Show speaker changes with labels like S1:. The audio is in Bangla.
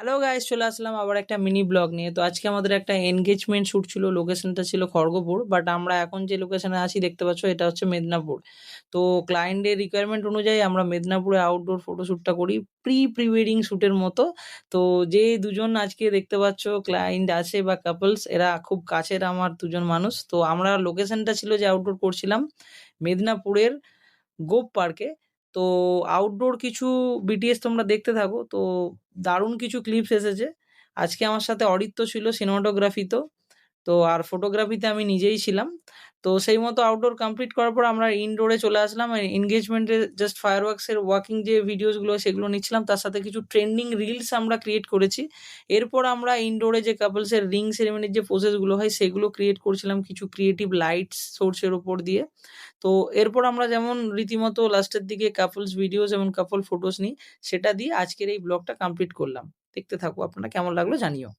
S1: হ্যালো গাইস, চলে আসলাম আবার একটা মিনি ব্লগ নিয়ে। তো আজকে আমাদের একটা এনগেজমেন্ট শুট ছিল। লোকেশনটা ছিল খড়গপুর। বাট আমরা এখন যে লোকেশনে আছি দেখতে পাচ্ছ, এটা হচ্ছে মেদিনীপুর। তো ক্লায়েন্টের রিকোয়ারমেন্ট অনুযায়ী আমরা মেদিনীপুরে আউটডোর ফটোশুটটা করি, প্রি ওয়েডিং শুটের মতো। তো যে দুজন আজকে দেখতে পাচ্ছ ক্লায়েন্ট আছে বা কাপলস, এরা খুব কাছের আমার দুজন মানুষ। তো আমরা লোকেশনটা ছিল যে আউটডোর করছিলাম মেদিনীপুরের গোপ পার্কে। তো আউটডোর কিছু বিটিএস তোমরা দেখতে থাকো। তো দারুণ কিছু ক্লিপস এসেছে। আজকে আমার সাথে অরিত্র ছিল সিনেমাটোগ্রাফিতেও। তো আর ফটোগ্রাফিতে আমি নিজেই ছিলাম। তো সেই মতো আউটডোর কমপ্লিট করার পর আমরা ইনডোরে চলে আসলাম। এনগেজমেন্টে জাস্ট ফায়ারওয়ার্কস এর ওয়াকিং যে ভিডিওসগুলো সেগুলো নিচ্ছিলাম। তার সাথে কিছু ট্রেন্ডিং রিলস আমরা ক্রিয়েট করেছি। এরপর আমরা ইনডোরে যে কাপলস এর রিং সেরিমনির যে পোজেস গুলো হয় সেগুলো ক্রিয়েট করছিলাম কিছু ক্রিয়েটিভ লাইটস সোর্স এর উপর দিয়ে। তো এরপর আমরা যেমন রীতিমতো লাস্টের দিকে কাপলস ভিডিওস এবং কাপল ফটোস নিই, সেটা দিয়ে আজকের এই ব্লগটা কমপ্লিট করলাম। দেখতে থাকো, আপনারা কেমন লাগলো জানিও।